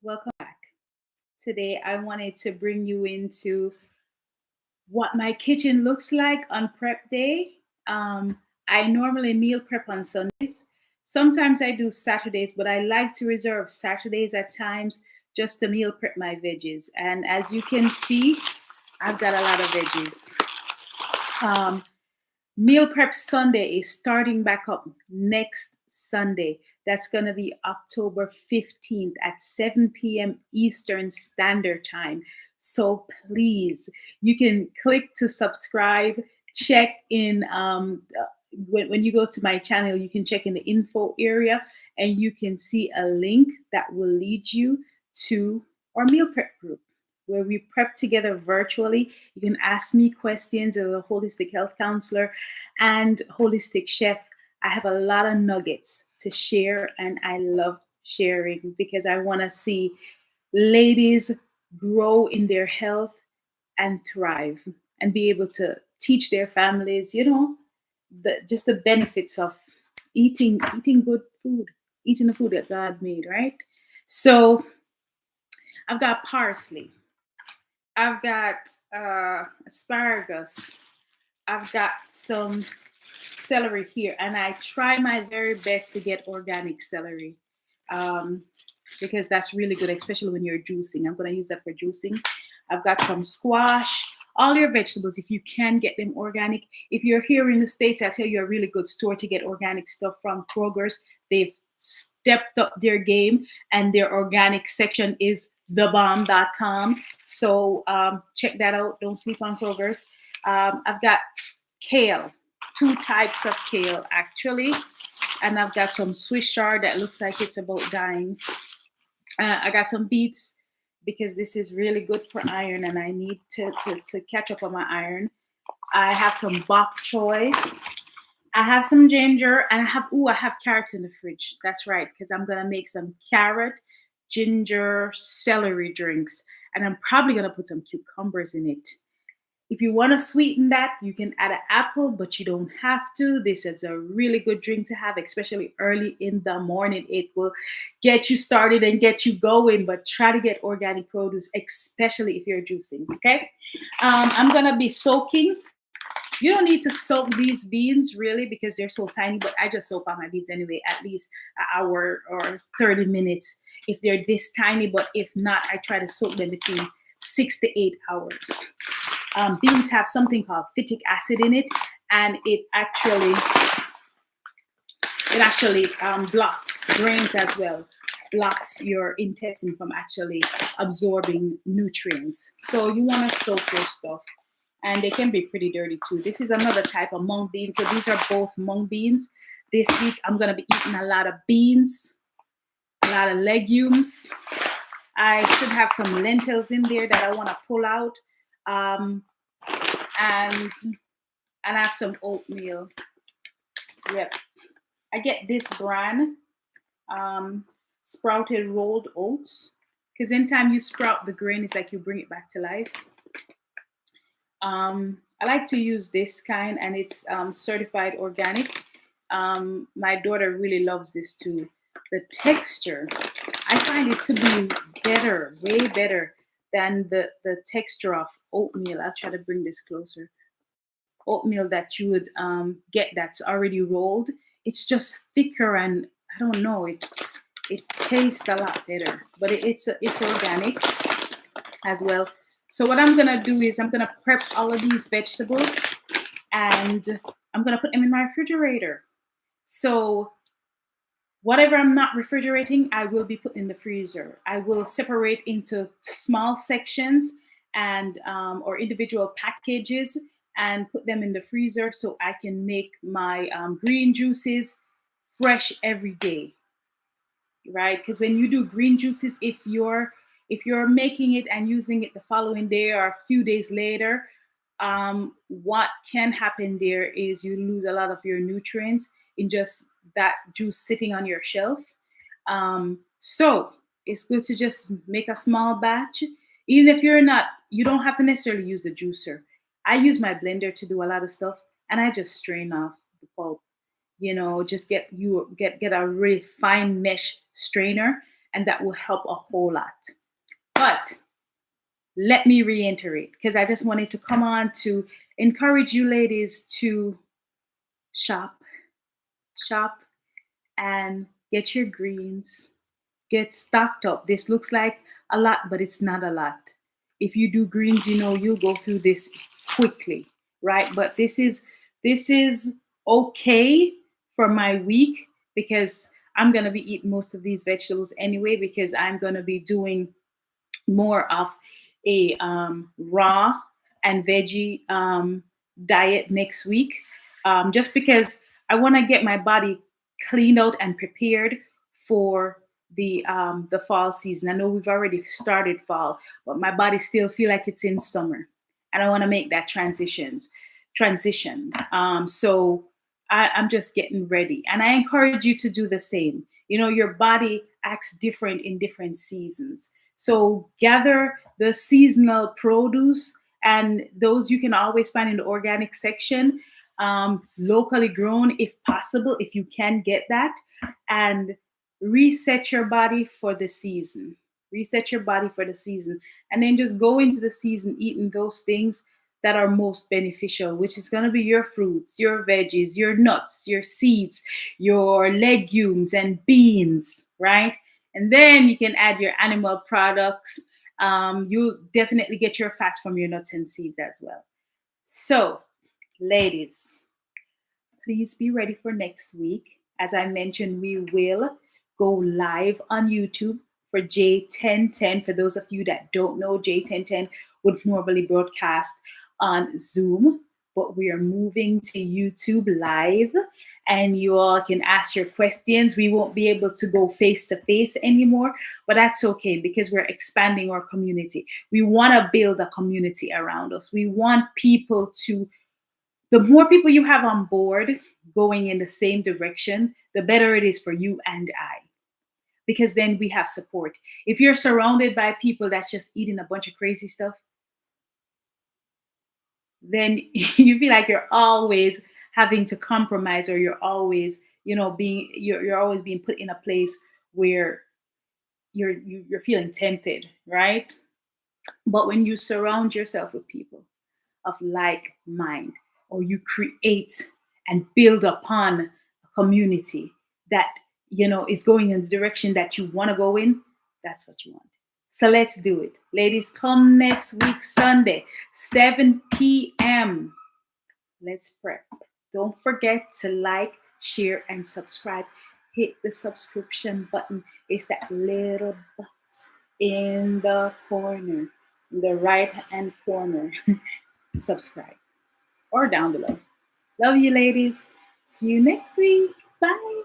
Welcome back. Today, I wanted to bring you into what my kitchen looks like on prep day. I normally meal prep on Sundays. Sometimes I do Saturdays, but I like to reserve Saturdays at times just to meal prep my veggies. And as you can see, I've got a lot of veggies. Um, Meal Prep Sunday is starting back up next Sunday. That's going to be October 15th at 7 p.m. Eastern Standard Time. So please, you can click to subscribe, check in. When you go to my channel, you can check in the info area and you can see a link that will lead you to our meal prep group where we prep together virtually. You can ask me questions as a holistic health counselor and holistic chef. I have a lot of nuggets to share, and I love sharing because I want to see ladies grow in their health and thrive and be able to teach their families, just the benefits of eating good food, eating the food that God made, right? So I've got parsley, I've got asparagus, I've got some celery here, and I try my very best to get organic celery um, because that's really good, especially when you're juicing. I'm going to use that for juicing. I've got some squash, all your vegetables, if you can get them organic. If you're here in the States, I tell you a really good store to get organic stuff from Kroger's. They've stepped up their game, and their organic section is thebomb.com. So check that out. Don't sleep on Kroger's. I've got kale, two types of kale actually, and I've got some Swiss chard that looks like it's about dying. I got some beets because this is really good for iron, and I need to catch up on my iron. I have some bok choy. I have some ginger, and I have carrots in the fridge. That's right, because I'm gonna make some carrot, ginger, celery drinks, and I'm probably gonna put some cucumbers in it. If you want to sweeten that, you can add an apple, but you don't have to. This is a really good drink to have, especially early in the morning. It will get you started and get you going, but try to get organic produce, especially if you're juicing. Okay. I'm going to be soaking. You don't need to soak these beans really because they're so tiny, but I just soak all my beans anyway, at least an hour or 30 minutes if they're this tiny. But if not, I try to soak them between 6 to 8 hours. Beans have something called phytic acid in it, and it actually blocks brains as well, blocks your intestine from actually absorbing nutrients. So you want to soak your stuff, and they can be pretty dirty too. This is another type of mung bean. So these are both mung beans. This week I'm gonna be eating a lot of beans, a lot of legumes. I should have some lentils in there that I want to pull out. Um, and and I have some oatmeal. Yep. I get this brand, um, sprouted rolled oats. Because anytime you sprout the grain, it's like you bring it back to life. I like to use this kind, and it's certified organic. My daughter really loves this too. The texture, I find it to be better, way better than the texture of oatmeal. I'll try to bring this closer. Oatmeal that you would get that's already rolled. It's just thicker, and I don't know. It tastes a lot better, but it's organic as well. So what I'm gonna do is I'm gonna prep all of these vegetables, and I'm gonna put them in my refrigerator. So whatever I'm not refrigerating, I will be put in the freezer. I will separate into small sections and or individual packages and put them in the freezer so I can make my green juices fresh every day, right? Because when you do green juices, if you're making it and using it the following day or a few days later, what can happen there is you lose a lot of your nutrients in just that juice sitting on your shelf. So it's good to just make a small batch. Even if you don't have to necessarily use a juicer. I use my blender to do a lot of stuff, and I just strain off the pulp. Just get a really fine mesh strainer, and that will help a whole lot. But let me reiterate, because I just wanted to come on to encourage you ladies to shop, shop, and get your greens, get stocked up. This looks like a lot, but it's not a lot. If you do greens, you know you'll go through this quickly, right? But this is okay for my week, because I'm gonna be eating most of these vegetables anyway, because I'm gonna be doing more of a raw and veggie diet next week, just because I want to get my body cleaned out and prepared for the fall season. I know we've already started fall, but my body still feel like it's in summer, and I want to make that transition. So I'm just getting ready, and I encourage you to do the same. You know, your body acts different in different seasons. So gather the seasonal produce, and those you can always find in the organic section, locally grown if possible, if you can get that, and reset your body for the season. Reset your body for the season, and then just go into the season eating those things that are most beneficial, which is going to be your fruits, your veggies, your nuts, your seeds, your legumes and beans, right? And then you can add your animal products. You'll definitely get your fats from your nuts and seeds as well. So, ladies, please be ready for next week. As I mentioned, we will go live on YouTube for J1010. For those of you that don't know, J1010 would normally broadcast on Zoom, but we are moving to YouTube live, and you all can ask your questions. We won't be able to go face to face anymore, but that's okay, because we're expanding our community. We want to build a community around us. We want people to, the more people you have on board going in the same direction, the better it is for you and I, because then we have support. If you're surrounded by people that's just eating a bunch of crazy stuff, then you feel like you're always having to compromise, or you're always, you're always being put in a place where you're feeling tempted, right? But when you surround yourself with people of like mind, or you create and build upon a community that is going in the direction that you want to go in, that's what you want. So let's do it, ladies. Come next week Sunday, 7 p.m. Let's prep. Don't forget to like, share, and subscribe. Hit the subscription button. It's that little box in the corner, in the right hand corner. Subscribe, or down below. Love you, ladies. See you next week. Bye.